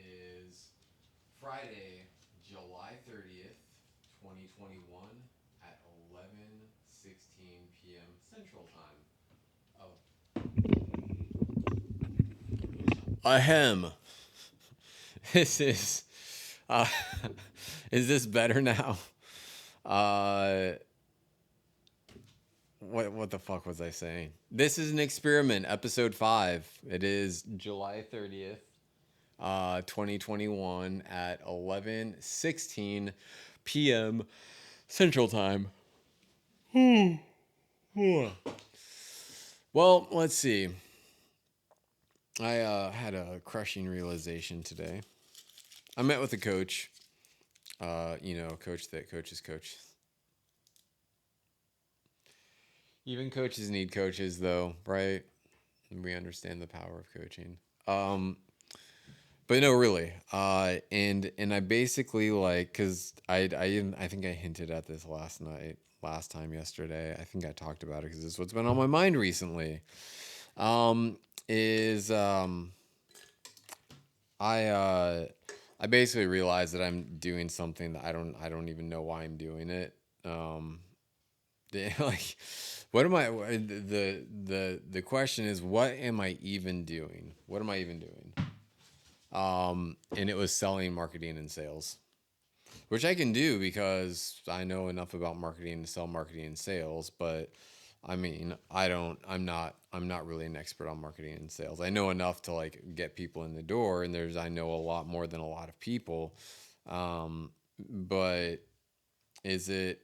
is Friday, July 30th, 2021 at 11:16 p.m. Central Time. Oh, ahem. This uh is this better now? Uh what the fuck was I saying? This is an experiment, episode 5. It is July 30th, 2021 at 11:16 p.m. Central Time. Well, let's see. I had a crushing realization today. I met with a coach. Coach that coaches coach. Even coaches need coaches, though, right? We understand the power of coaching. But no, really. And I basically because I think I hinted at this last time yesterday. I think I talked about it because it's what's been on my mind recently. Um, is I basically realized that I'm doing something that I don't even know why I'm doing it. Um, like, what am I? The question is, what am I even doing? What am I even doing? And it was selling, marketing, and sales, which I can do because I know enough about marketing to sell marketing and sales. But I mean, I'm not really an expert on marketing and sales. I know enough to get people in the door, and I know a lot more than a lot of people. But is it,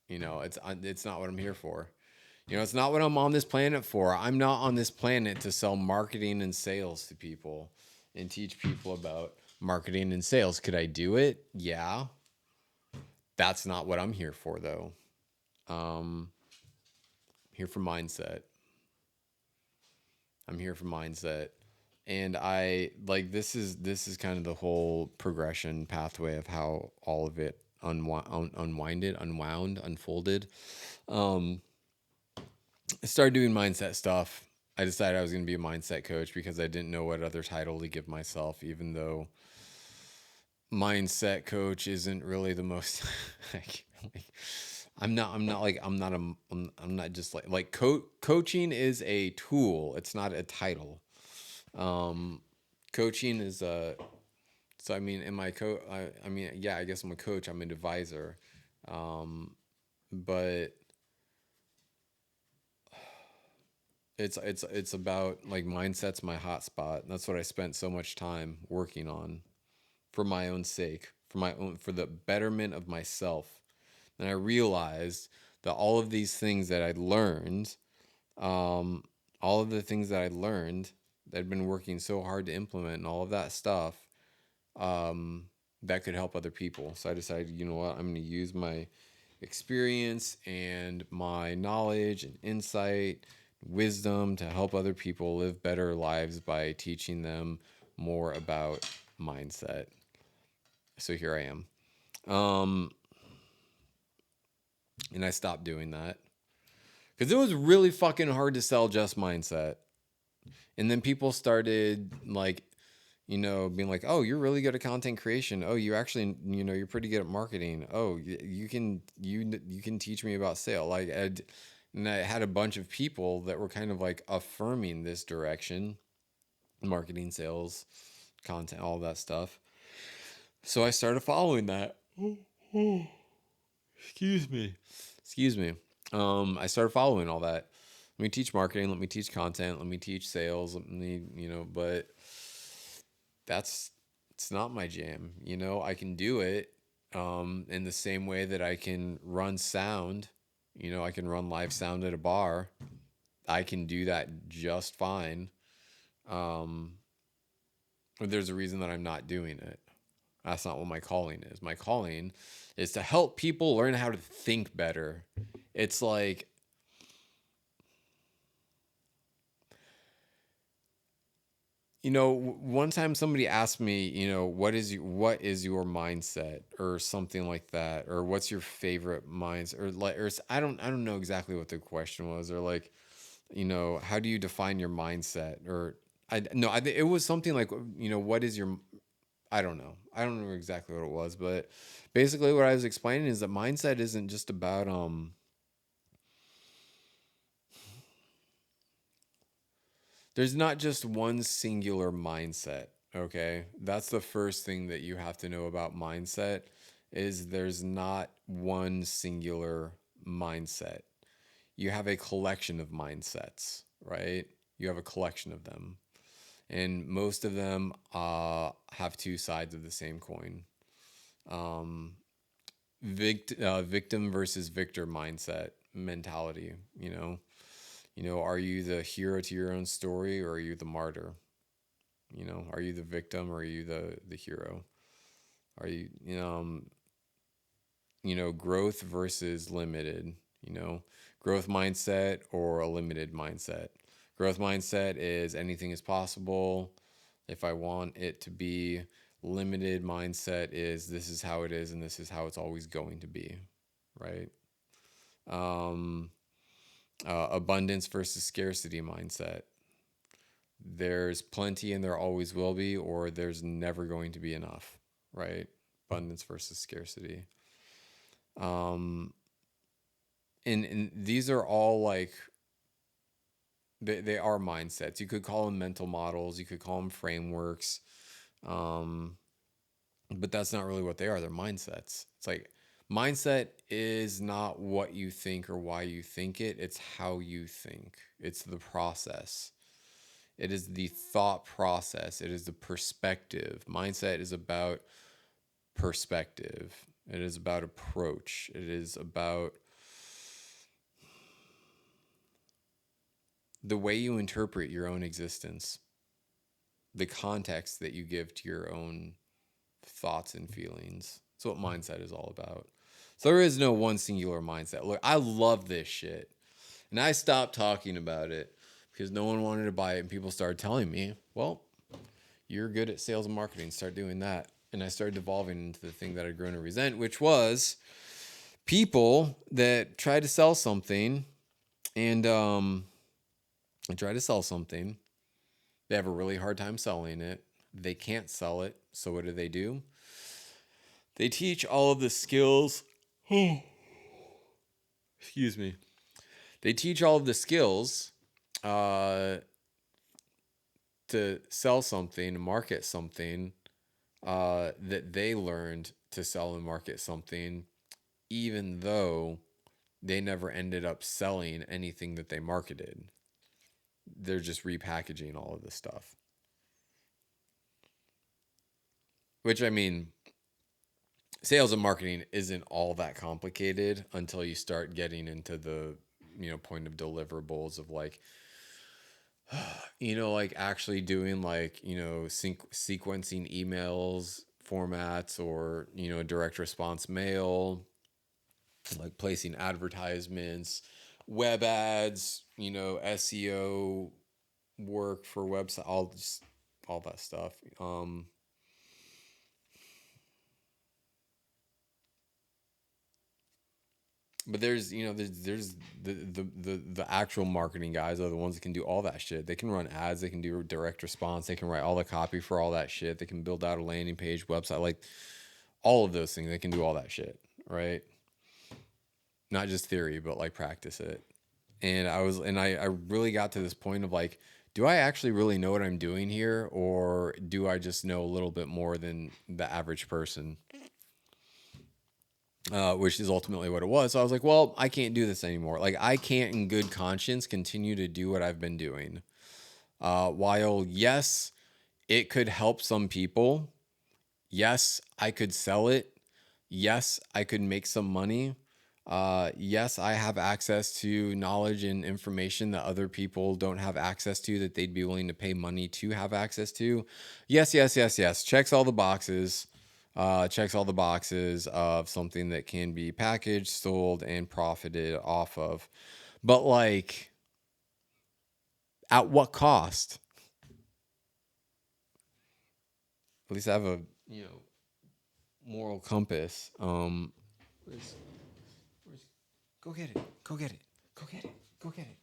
it's not what I'm here for. It's not what I'm on this planet for. I'm not on this planet to sell marketing and sales to people and teach people about marketing and sales. Could I do it? Yeah. That's not what I'm here for, though. I'm here for mindset. I'm here for mindset. And I like this is kind of the whole progression pathway of how all of it unfolded. Um, I started doing mindset stuff. I decided I was going to be a mindset coach because I didn't know what other title to give myself, even though mindset coach isn't really the most like, I'm not just coaching is a tool. It's not a title. Um, Coaching is a, so I mean, I mean, yeah, I guess I'm a coach. I'm an advisor. Um, but it's about mindset's my hotspot. That's what I spent so much time working on for my own sake, for the betterment of myself. And I realized that all of these things that I'd learned, um, all of the things that I'd learned that I'd been working so hard to implement, and all of that stuff, um, that could help other people. So I decided, you know what, I'm going to use my experience and my knowledge and insight, wisdom to help other people live better lives by teaching them more about mindset. So here I am. Um, and I stopped doing that because it was really fucking hard to sell just mindset. And then people started being like, "Oh, you're really good at content creation. Oh, you actually, you're pretty good at marketing. Oh, you can teach me about sale." And I had a bunch of people that were kind of affirming this direction, marketing, sales, content, all that stuff. So I started following that. Excuse me. Excuse me. I started following all that. Let me teach marketing. Let me teach content. Let me teach sales. Let me, but that's it's not my jam. I can do it in the same way that I can run sound. I can run live sound at a bar. I can do that just fine. Um, but there's a reason that I'm not doing it. That's not what my calling is. My calling is to help people learn how to think better. It's like, one time somebody asked me, what is your mindset or something like that, or what's your favorite mindset, I don't know exactly what the question was, or how do you define your mindset, or I no, I it was something like, what is your, I don't know. I don't know exactly what it was, but basically what I was explaining is that mindset isn't just about there's not just one singular mindset, okay? That's the first thing that you have to know about mindset is there's not one singular mindset. You have a collection of mindsets, right? You have a collection of them. And most of them have two sides of the same coin. Um, Victim versus victor mindset mentality, are you the hero to your own story, or are you the martyr? Are you the victim, or are you the hero? Are you, growth versus limited, growth mindset or a limited mindset. Growth mindset is anything is possible if I want it to be. Limited mindset is this is how it is and this is how it's always going to be, right? Um, Abundance versus scarcity mindset. There's plenty and there always will be, or there's never going to be enough, right? Abundance versus scarcity. Um, and these are all like, they are mindsets. You could call them mental models, you could call them frameworks, um, but that's not really what they are. They're mindsets. It's like mindset is not what you think or why you think it, it's how you think. It's the process. It is the thought process. It is the perspective. Mindset is about perspective. It is about approach. It is about the way you interpret your own existence, the context that you give to your own thoughts and feelings. That's what mindset is all about. So there is no one singular mindset. Look, I love this shit. And I stopped talking about it because no one wanted to buy it. And people started telling me, well, you're good at sales and marketing. Start doing that. And I started devolving into the thing that I'd grown to resent, which was people that try to sell something and try to sell something. They have a really hard time selling it. They can't sell it. So what do? They teach all of the skills. Excuse me. They teach all of the skills uh, to sell something, market something that they learned to sell and market something, even though they never ended up selling anything that they marketed. They're just repackaging all of this stuff. Which, I mean, sales and marketing isn't all that complicated until you start getting into the, point of deliverables of like, like actually doing like, sequencing emails formats or, direct response mail, like placing advertisements, web ads, SEO work for website, all that stuff. But there's, there's the actual marketing guys are the ones that can do all that shit. They can run ads, they can do direct response, they can write all the copy for all that shit. They can build out a landing page, website, like all of those things. They can do all that shit, right? Not just theory, but like practice it. And I really got to this point of like, do I actually really know what I'm doing here, or do I just know a little bit more than the average person? Which is ultimately what it was. So I was like, well, I can't do this anymore. Like, I can't in good conscience continue to do what I've been doing. While, yes, it could help some people. Yes, I could sell it. Yes, I could make some money. Yes, I have access to knowledge and information that other people don't have access to, that they'd be willing to pay money to have access to. Yes, yes, yes, yes. Checks all the boxes. Checks all the boxes of something that can be packaged, sold, and profited off of. But like, at what cost? At least I have a, moral compass. Where's, go get it. Go get it. Go get it. Go get it.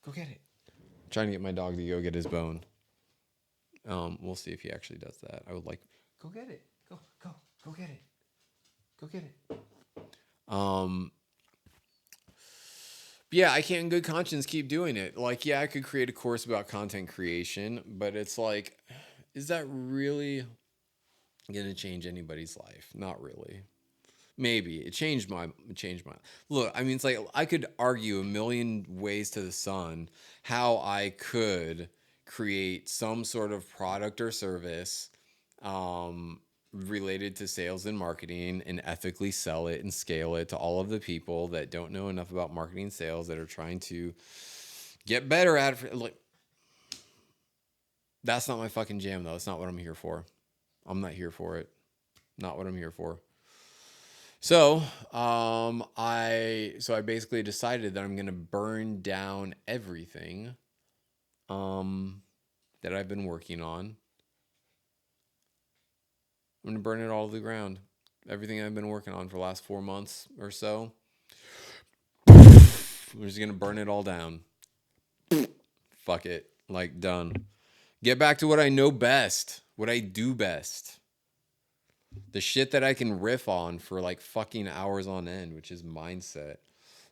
Go get it. I'm trying to get my dog to go get his bone. We'll see if he actually does that. I would like, go get it. Go get it. Go get it. Um, yeah, I can't in good conscience keep doing it. Like, yeah, I could create a course about content creation, but it's like, is that really gonna change anybody's life? Not really. Maybe it changed my look. I mean, it's like I could argue a million ways to the sun how I could create some sort of product or service um, related to sales and marketing and ethically sell it and scale it to all of the people that don't know enough about marketing and sales that are trying to get better at it. Like, that's not my fucking jam though. It's not what I'm here for. I'm not here for it. Not what I'm here for. So, I basically decided that I'm gonna burn down everything um that I've been working on. I'm gonna burn it all to the ground. Everything I've been working on for the last 4 months or so. We're just gonna burn it all down. Fuck it. Like, done. Get back to what I know best. What I do best. The shit that I can riff on for like fucking hours on end, which is mindset.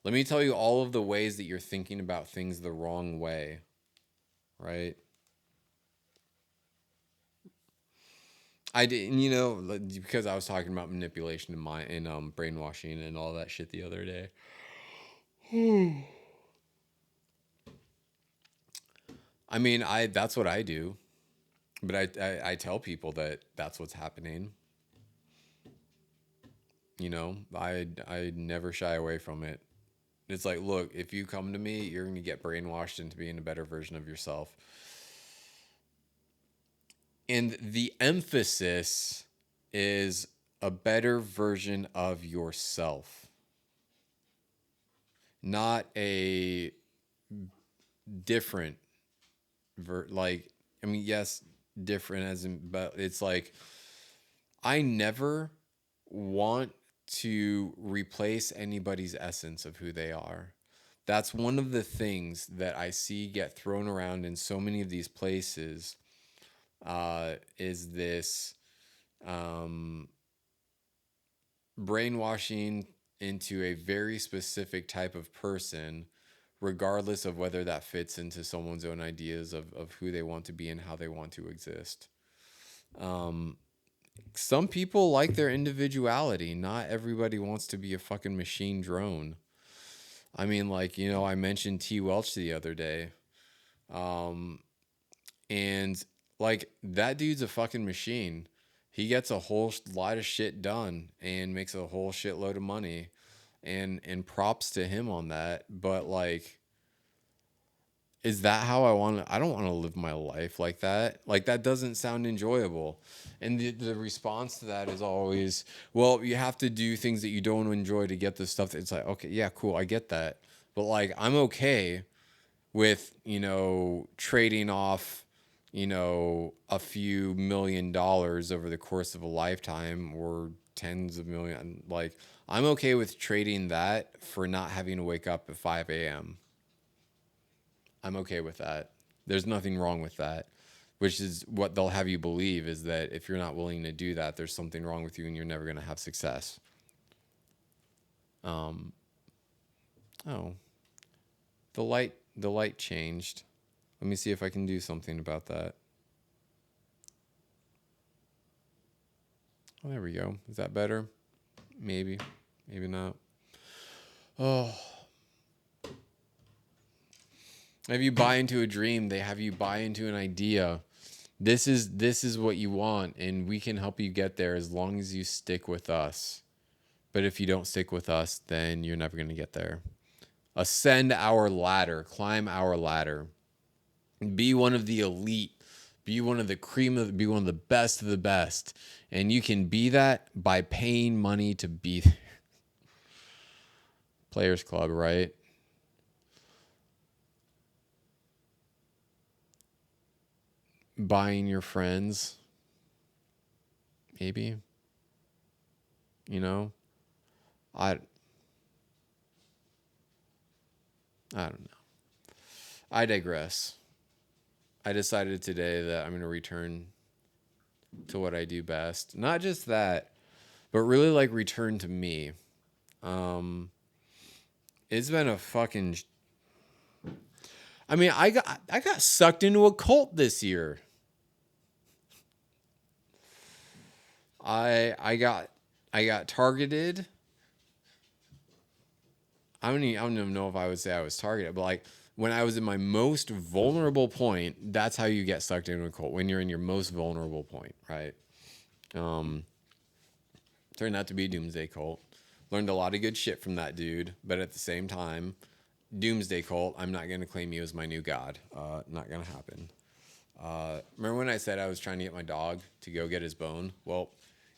Let me tell you all of the ways that you're thinking about things the wrong way, right? I did, because I was talking about manipulation and brainwashing and all that shit the other day. I mean, I that's what I do, but I tell people that that's what's happening. I never shy away from it. It's like, look, if you come to me, you're gonna get brainwashed into being a better version of yourself. And the emphasis is a better version of yourself, not a different like, I mean, yes, different as in, but it's like I never want to replace anybody's essence of who they are. That's one of the things that I see get thrown around in so many of these places. Is this um, brainwashing into a very specific type of person, regardless of whether that fits into someone's own ideas of who they want to be and how they want to exist. Some people like their individuality. Not everybody wants to be a fucking machine drone. I mean, like, I mentioned T. Welch the other day. And like, that dude's a fucking machine. He gets a whole lot of shit done and makes a whole shitload of money. And props to him on that. But like, is that how I want to? I don't want to live my life like that. Like, that doesn't sound enjoyable. And the response to that is always, well, you have to do things that you don't enjoy to get the stuff. It's like, okay, yeah, cool, I get that. But like, I'm okay with, trading off, a few $1 million over the course of a lifetime or tens of million. Like, I'm okay with trading that for not having to wake up at 5 a.m. I'm okay with that. There's nothing wrong with that, which is what they'll have you believe, is that if you're not willing to do that, there's something wrong with you and you're never going to have success. Oh, the light changed. Let me see if I can do something about that. Oh, there we go. Is that better? Maybe. Maybe not. Oh. If you buy into a dream, they have you buy into an idea. This is what you want, and we can help you get there as long as you stick with us. But if you don't stick with us, then you're never going to get there. Ascend our ladder, climb our ladder. Be one of the elite. Be one of the cream of, be one of the best of the best. And you can be that by paying money to be Players Club, right? Buying your friends, maybe. You know, I I don't know. I digress. I decided today that I'm going to return to what I do best. Not just that, but really like return to me. Um, it's been a fucking. I mean, I got sucked into a cult this year. I got targeted. I don't even know if I would say I was targeted, but like when I was in my most vulnerable point, that's how you get sucked into a cult. When you're in your most vulnerable point, right? Um, Turned out to be a doomsday cult. Learned a lot of good shit from that dude, but at the same time, doomsday cult. I'm not gonna claim you as my new god. Not gonna happen. Remember when I said I was trying to get my dog to go get his bone? Well,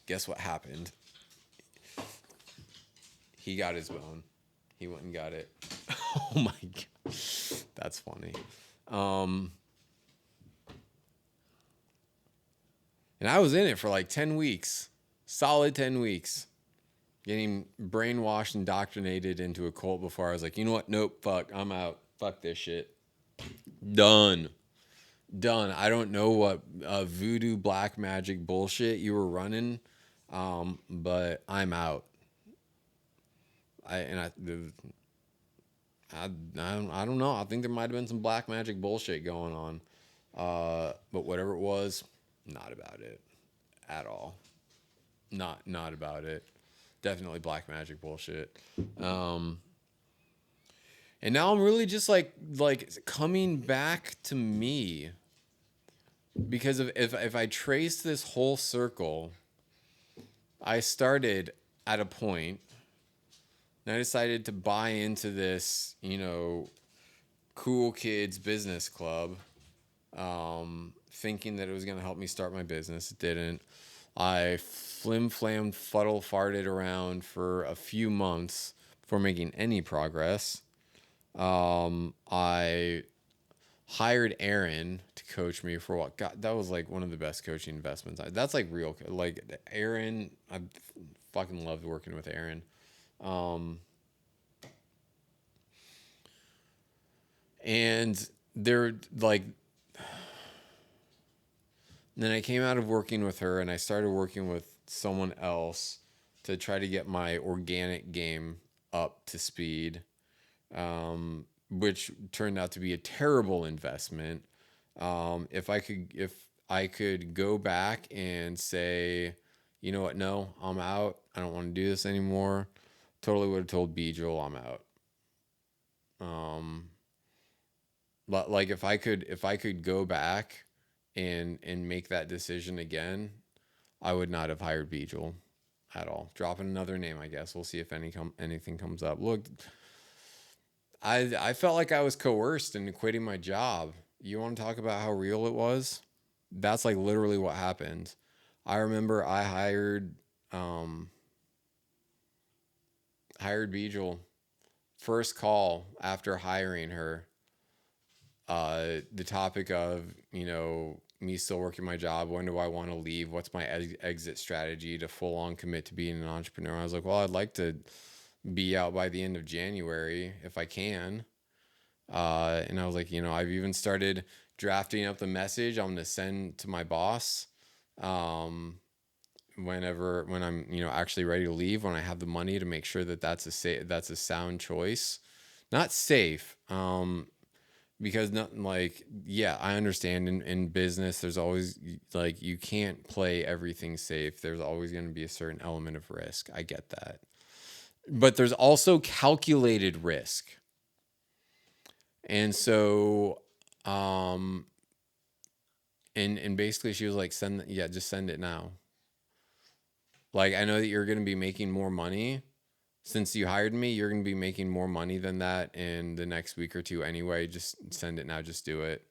guess what happened? He got his bone. He went and got it. Oh my god, that's funny. Um, and I was in it for like 10 weeks, solid 10 weeks, getting brainwashed, indoctrinated into a cult before I was like, you know what? Nope, fuck, I'm out. Fuck this shit. Done. Done. I don't know what voodoo black magic bullshit you were running, but I'm out. I and I don't know. I think there might have been some black magic bullshit going on, but whatever it was, not about it at all. Not about it. Definitely black magic bullshit. Um, and now I'm really just like coming back to me because of if I trace this whole circle, I started at a point and I decided to buy into this, cool kids business club, thinking that it was going to help me start my business. It didn't. I flim flam fuddle farted around for a few months before making any progress. I hired Aaron to coach me for what God, that was like one of the best coaching investments. That's like real, like Aaron. I fucking loved working with Aaron. Um, and they're like, then I came out of working with her and I started working with someone else to try to get my organic game up to speed, which turned out to be a terrible investment. If I could go back and say, you know what, no, I'm out. I don't want to do this anymore. Totally would have told Beejel I'm out. Um, but like if I could go back and make that decision again, I would not have hired Beejel at all. Dropping another name, I guess. We'll see if anything comes up. Look, I felt like I was coerced into quitting my job. You want to talk about how real it was? That's like literally what happened. I remember I um hired Beejel. First call after hiring her. The topic of me still working my job. When do I want to leave? What's my exit strategy to full on commit to being an entrepreneur? I was like, well, I'd like to be out by the end of January if I can. And I was like, I've even started drafting up the message I'm gonna send to my boss. Um, when I'm actually ready to leave, when I have the money to make sure that that's a sound choice, not safe. Because not like, yeah, I understand in business there's always like you can't play everything safe. There's always going to be a certain element of risk. I get that. But there's also calculated risk. And so um and basically she was like, just send it now. Like, I know that you're going to be making more money since you hired me. You're going to be making more money than that in the next week or two anyway. Just send it now. Just do it.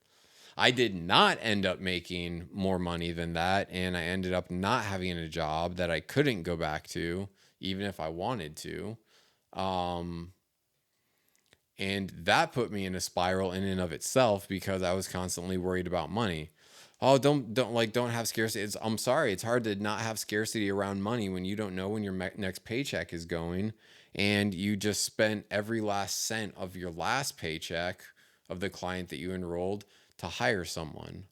I did not end up making more money than that. And I ended up not having a job that I couldn't go back to, even if I wanted to. Um, and that put me in a spiral in and of itself because I was constantly worried about money. Oh, don't have scarcity. I'm sorry, it's hard to not have scarcity around money when you don't know when your next paycheck is going, and you just spent every last cent of your last paycheck of the client that you enrolled to hire someone.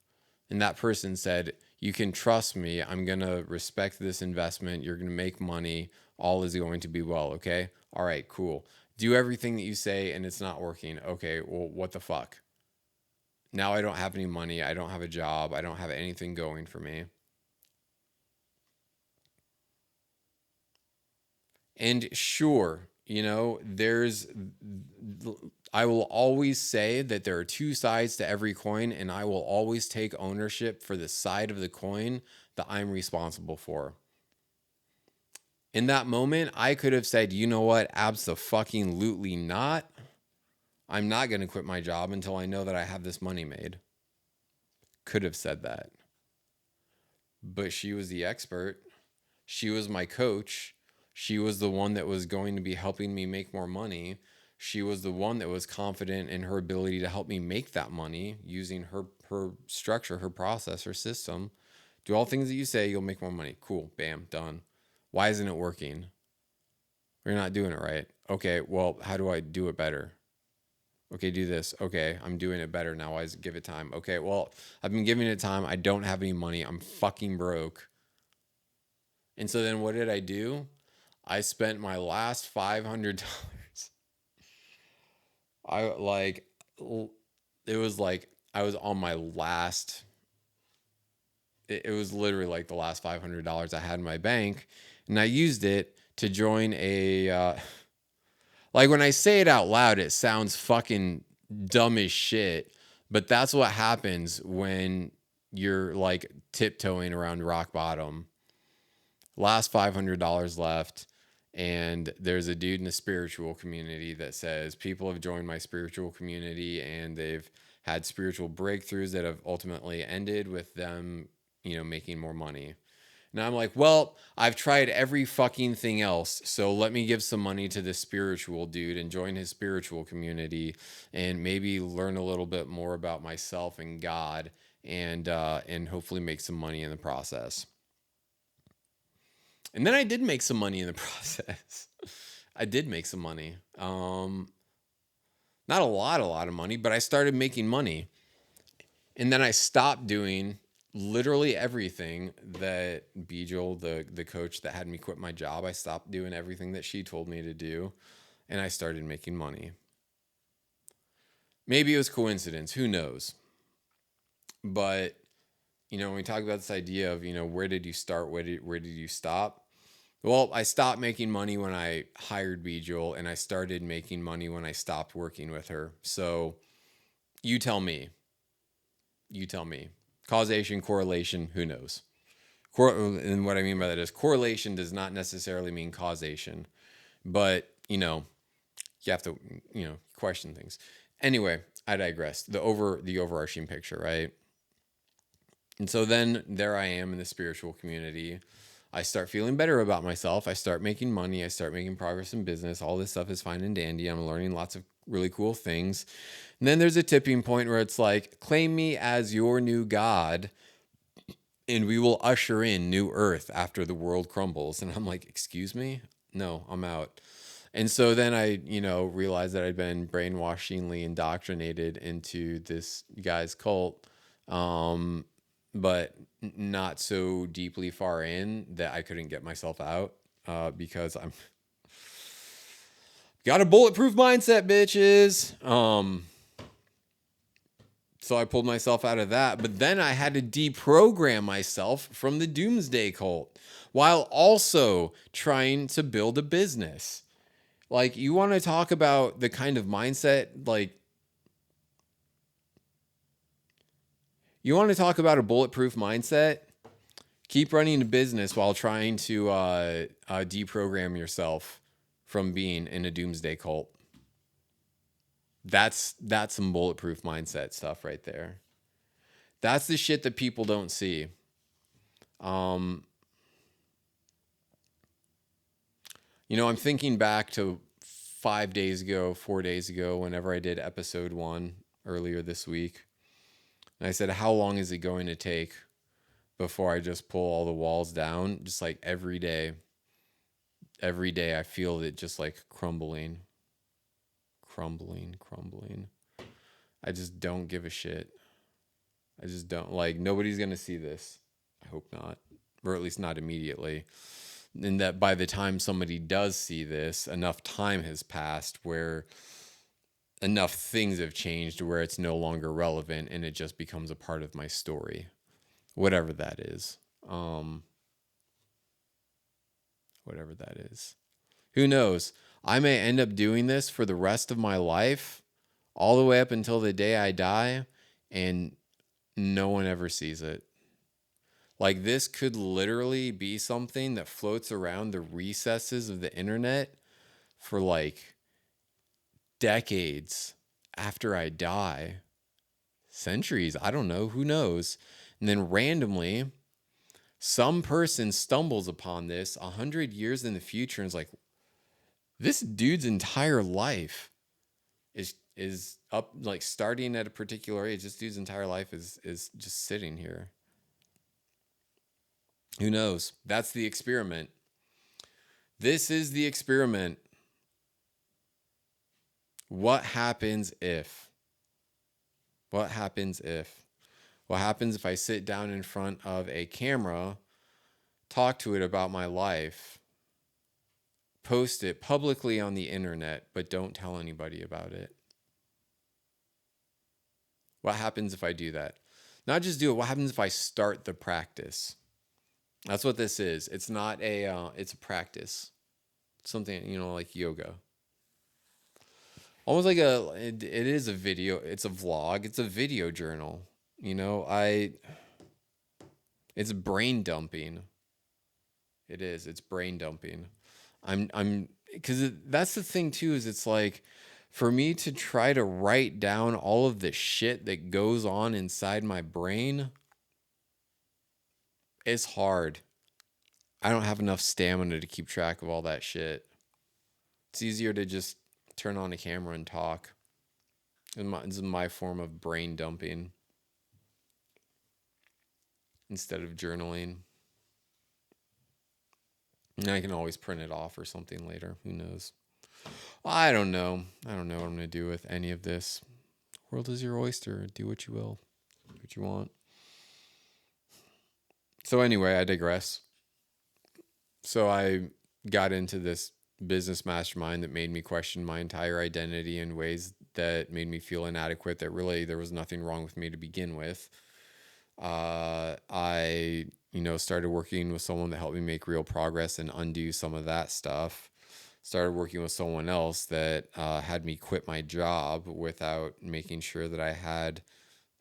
And that person said, you can trust me. I'm going to respect this investment. You're going to make money. All is going to be well. Okay. All right, cool. Do everything that you say and it's not working. Okay. Well, what the fuck? Now I don't have any money. I don't have a job. I don't have anything going for me. And sure, I will always say that there are two sides to every coin, and I will always take ownership for the side of the coin that I'm responsible for. In that moment, I could have said, you know what, abso-fucking-lutely not. I'm not going to quit my job until I know that I have this money made. Could have said that. But she was the expert. She was my coach. She was the one that was going to be helping me make more money. She was the one that was confident in her ability to help me make that money using her structure, her process, her system. Do all things that you say, you'll make more money. Cool. Bam. Done. Why isn't it working? You're not doing it right. Okay. Well, how do I do it better? Okay, do this. Okay, I'm doing it better now. I give it time. Okay, well, I've been giving it time. I don't have any money. I'm fucking broke. And so then what did I do? I spent my last $500. It was like I was on my last, it was literally like the last $500 I had in my bank. And I used it to join like when I say it out loud, it sounds fucking dumb as shit. But that's what happens when you're like tiptoeing around rock bottom. Last $500 left. And there's a dude in the spiritual community that says people have joined my spiritual community and they've had spiritual breakthroughs that have ultimately ended with them, making more money. And I'm like, well, I've tried every fucking thing else. So let me give some money to this spiritual dude and join his spiritual community and maybe learn a little bit more about myself and God and hopefully make some money in the process. And then I did make some money in the process. I did make some money. Not a lot of money, but I started making money. And then I stopped doing literally everything that Bijal, the coach that had me quit my job, I stopped doing everything that she told me to do. And I started making money. Maybe it was coincidence. Who knows? But, when we talk about this idea of, where did you start? Where did you stop? Well, I stopped making money when I hired Bijal, and I started making money when I stopped working with her. So you tell me. Causation, correlation, who knows? And what I mean by that is correlation does not necessarily mean causation. But, you have to, question things. Anyway, I digress. The overarching picture, right? And so then there I am in the spiritual community. I start feeling better about myself. I start making money. I start making progress in business. All this stuff is fine and dandy. I'm learning lots of really cool things. And then there's a tipping point where it's like, claim me as your new God, and we will usher in new earth after the world crumbles. And I'm like, excuse me? No, I'm out. And so then I, realized that I'd been brainwashingly indoctrinated into this guy's cult. But not so deeply far in that I couldn't get myself out because I'm got a bulletproof mindset, bitches. So I pulled myself out of that, but then I had to deprogram myself from the doomsday cult while also trying to build a business. Like, you want to talk about the kind of mindset, like, you want to talk about a bulletproof mindset? Keep running a business while trying to deprogram yourself from being in a doomsday cult. That's some bulletproof mindset stuff right there. That's the shit that people don't see. I'm thinking back to 4 days ago, whenever I did episode 1 earlier this week. And I said, how long is it going to take before I just pull all the walls down? Just like every day I feel it just like crumbling. I just don't give a shit. I just don't like nobody's going to see this. I hope not, or at least not immediately. And that by the time somebody does see this, enough time has passed where enough things have changed where it's no longer relevant and it just becomes a part of my story, whatever that is. Um, Whatever that is. Who knows? I may end up doing this for the rest of my life, all the way up until the day I die, and no one ever sees it. Like, this could literally be something that floats around the recesses of the internet for like decades after I die, centuries. I don't know. Who knows? And then randomly, some person stumbles upon this 100 years in the future and is like, this dude's entire life is up, like starting at a particular age. This dude's entire life is just sitting here. Who knows? That's the experiment. This is the experiment. What happens if? What happens if? What happens if I sit down in front of a camera, talk to it about my life, post it publicly on the internet, but don't tell anybody about it? What happens if I do that? Not just do it, what happens if I start the practice? That's what this is. It's not it's a practice. Something, like yoga. Almost like it is a video, it's a vlog, it's a video journal. It's brain dumping. It is. It's brain dumping. Because that's the thing too, is it's like, for me to try to write down all of the shit that goes on inside my brain, it's hard. I don't have enough stamina to keep track of all that shit. It's easier to just turn on a camera and talk. It's my form of brain dumping instead of journaling. And I can always print it off or something later. Who knows? I don't know. I don't know what I'm going to do with any of this. The world is your oyster. Do what you will. Do what you want. So anyway, I digress. So I got into this business mastermind that made me question my entire identity in ways that made me feel inadequate, that really there was nothing wrong with me to begin with. I started working with someone that helped me make real progress and undo some of that stuff. Started working with someone else that had me quit my job without making sure that I had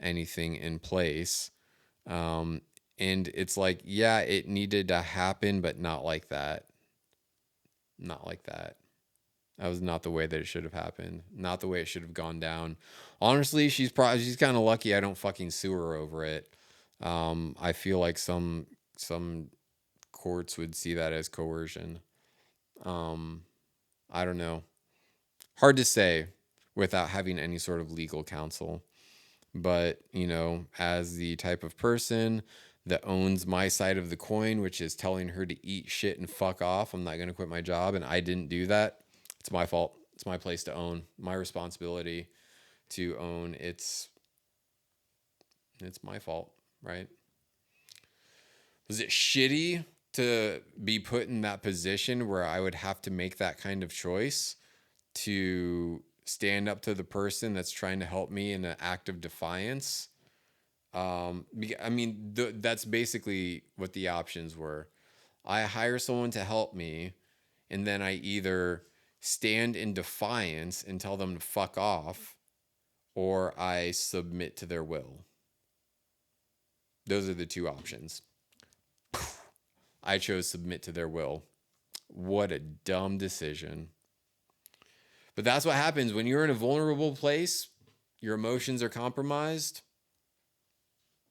anything in place. And it's like, yeah, it needed to happen, but not like that. Not like that. That was not the way that it should have happened. Not the way it should have gone down. Honestly, she's kind of lucky I don't fucking sue her over it. I feel like some courts would see that as coercion. I don't know. Hard to say without having any sort of legal counsel. But, as the type of person that owns my side of the coin, which is telling her to eat shit and fuck off, I'm not going to quit my job, and I didn't do that. It's my fault. It's my place to own. My responsibility to own. It's my fault, right? Was it shitty to be put in that position where I would have to make that kind of choice to stand up to the person that's trying to help me in an act of defiance? That's basically what the options were. I hire someone to help me, and then I either stand in defiance and tell them to fuck off, or I submit to their will. Those are the two options. I chose submit to their will. What a dumb decision. But that's what happens when you're in a vulnerable place. Your emotions are compromised.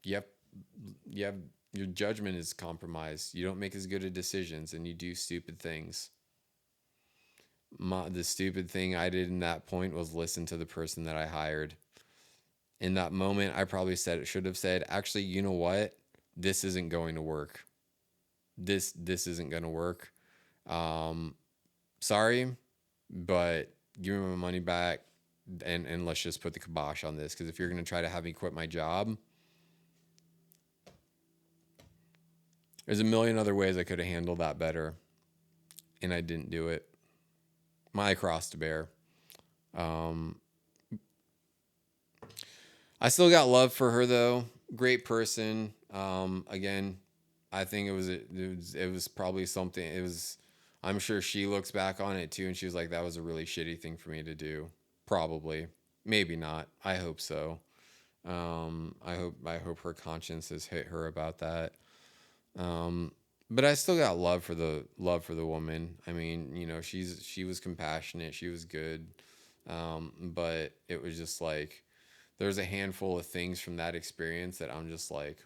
You have your judgment is compromised. You don't make as good of decisions, and you do stupid things. The stupid thing I did in that point was listen to the person that I hired. In that moment, I probably should have said, actually, you know what? This isn't going to work. This isn't going to work. Sorry, but give me my money back, and let's just put the kibosh on this. Because if you're going to try to have me quit my job, There's a million other ways I could have handled that better, and I didn't do it. My cross to bear. Um, I still got love for her though. Great person. Again, I think it was probably something. It was. I'm sure she looks back on it too, and she was like, "That was a really shitty thing for me to do." Probably, maybe not. I hope so. I hope her conscience has hit her about that. Um, but I still got love for the woman. I mean, she was compassionate, she was good. But it was just like there's a handful of things from that experience that I'm just like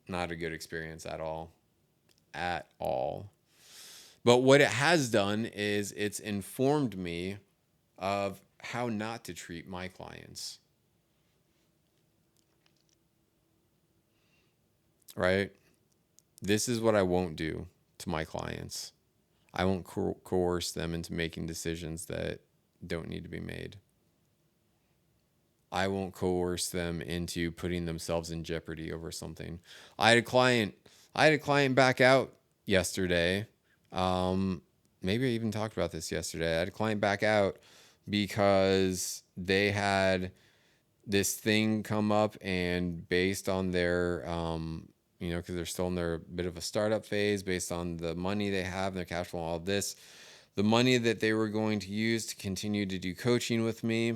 not a good experience at all. At all. But what it has done is it's informed me of how not to treat my clients, right? This is what I won't do to my clients. I won't coerce them into making decisions that don't need to be made. I won't coerce them into putting themselves in jeopardy over something. I had a client. I had a client back out yesterday. Um, Maybe I even talked about this yesterday. I had a client back out because they had this thing come up, and based on their, because they're still in their bit of a startup phase, based on the money they have, their cash flow, all of this, the money that they were going to use to continue to do coaching with me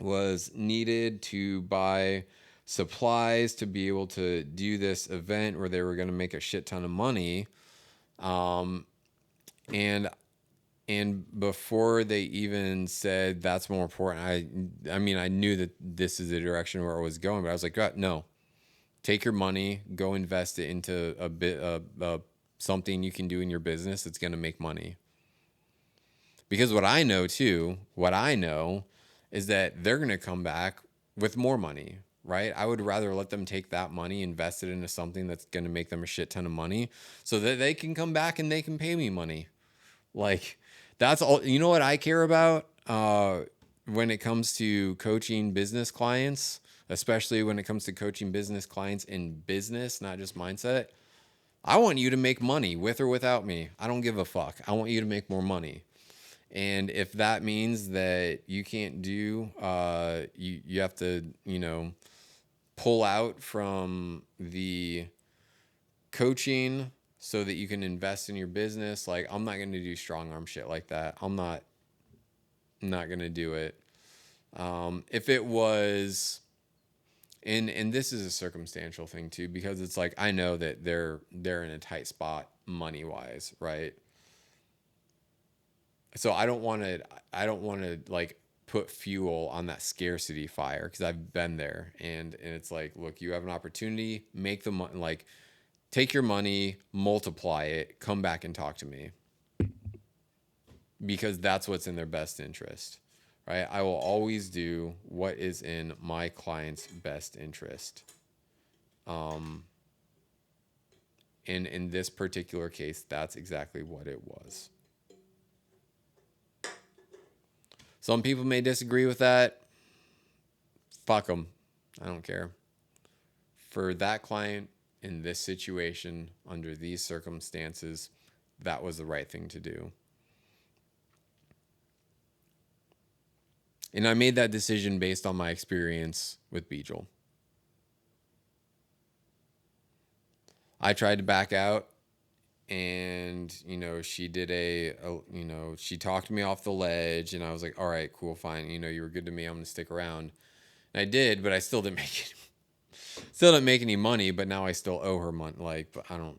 was needed to buy supplies to be able to do this event where they were going to make a shit ton of money. Um, and before they even said that's more important, I mean, I knew that this is the direction where it was going, but I was like, God, no, take your money, go invest it into a bit of something you can do in your business that's going to make money. Because what I know is that they're going to come back with more money, right? I would rather let them take that money, invest it into something that's going to make them a shit ton of money so that they can come back and they can pay me money. Like, that's all. You know what I care about when it comes to coaching business clients, especially when it comes to coaching business clients in business, not just mindset. I want you to make money with or without me. I don't give a fuck. I want you to make more money. And if that means that you can't do, you have to, pull out from the coaching so that you can invest in your business. Like, I'm not going to do strong arm shit like that. I'm not going to do it. If it was, and this is a circumstantial thing too, because it's like, I know that they're in a tight spot money wise, right? So I don't want to like put fuel on that scarcity fire, because I've been there, and it's like, look, you have an opportunity, make the money, like, take your money, multiply it, come back and talk to me, because that's what's in their best interest, right? I will always do what is in my client's best interest. Um, and in this particular case, that's exactly what it was. Some people may disagree with that. Fuck them. I don't care. For that client in this situation, under these circumstances, that was the right thing to do. And I made that decision based on my experience with Beetle. I tried to back out, and she did she talked me off the ledge, and I was like, all right, cool, fine, you were good to me, I'm gonna stick around. And I did, but I still didn't make any money, but now I still owe her money. Like, but I'm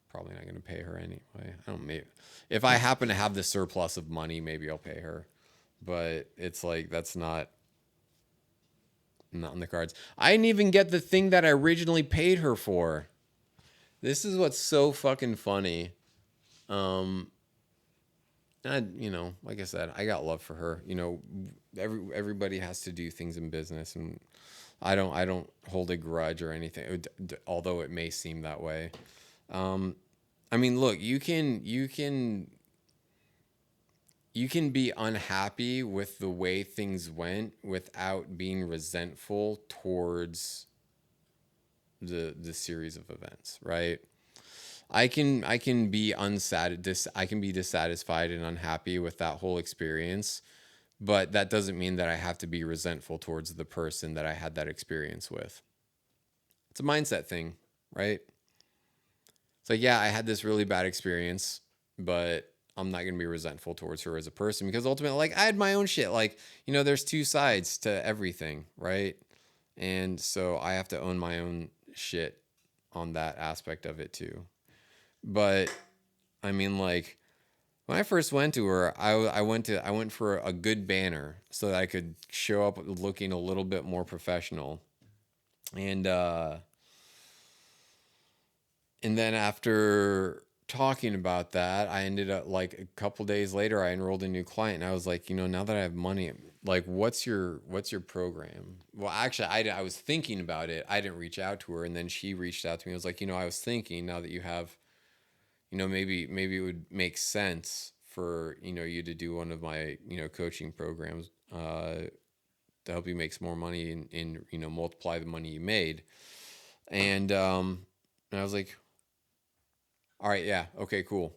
probably not gonna pay her anyway. I don't maybe If I happen to have the surplus of money, maybe I'll pay her. But it's like, that's not in the cards. I didn't even get the thing that I originally paid her for. This is what's so fucking funny. Um, like I said, I got love for her. Everybody has to do things in business, and I don't hold a grudge or anything, although it may seem that way. Um, I mean, look, you can be unhappy with the way things went without being resentful towards the series of events, right? I can be I can be dissatisfied and unhappy with that whole experience, but that doesn't mean that I have to be resentful towards the person that I had that experience with. It's a mindset thing, right? It's like, yeah, I had this really bad experience, but I'm not going to be resentful towards her as a person because ultimately, like, I had my own shit. Like, there's two sides to everything, right? And so I have to own my own shit on that aspect of it too. But I mean, like, when I first went to her, I went for a good banner so that I could show up looking a little bit more professional. And and then after talking about that, I ended up, like, a couple days later, I enrolled a new client, and I was like, now that I have money, like, what's your program? Well, actually, I was thinking about it. I didn't reach out to her, and then she reached out to me. I was like, I was thinking, now that you have, maybe it would make sense for, you to do one of my, coaching programs, to help you make some more money and multiply the money you made. And I was like, all right, yeah, okay, cool.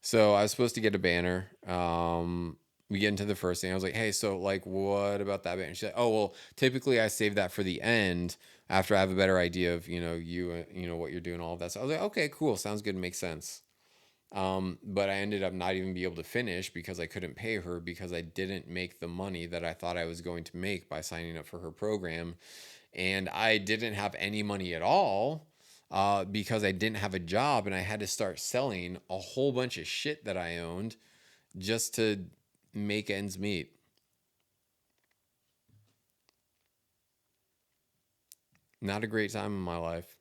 So I was supposed to get a banner. We get into the first thing. I was like, hey, so, like, what about that banner? She's like, oh, well, typically I save that for the end after I have a better idea of, you, what you're doing, all of that. So I was like, okay, cool. Sounds good. Makes sense. But I ended up not even be able to finish because I couldn't pay her because I didn't make the money that I thought I was going to make by signing up for her program. And I didn't have any money at all, because I didn't have a job and I had to start selling a whole bunch of shit that I owned just to make ends meet. Not a great time in my life.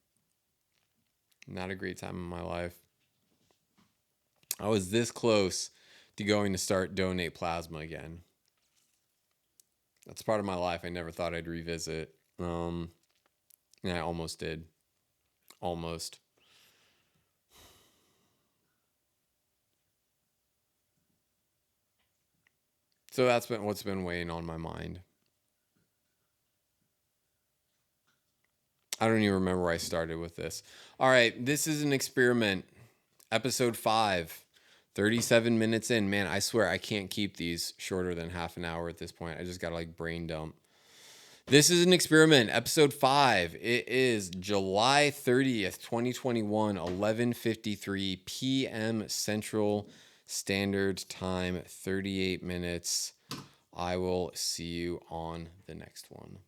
Not a great time in my life. I was this close to going to start Donate Plasma again. That's part of my life I never thought I'd revisit. And I almost did. Almost. So that's been what's been weighing on my mind. I don't even remember where I started with this. All right, this is an experiment. Episode 5. 37 minutes in. Man, I swear I can't keep these shorter than half an hour at this point. I just got to, like, brain dump. This is an experiment. Episode 5. It is July 30th, 2021, 11:53 p.m. Central Standard Time, 38 minutes. I will see you on the next one.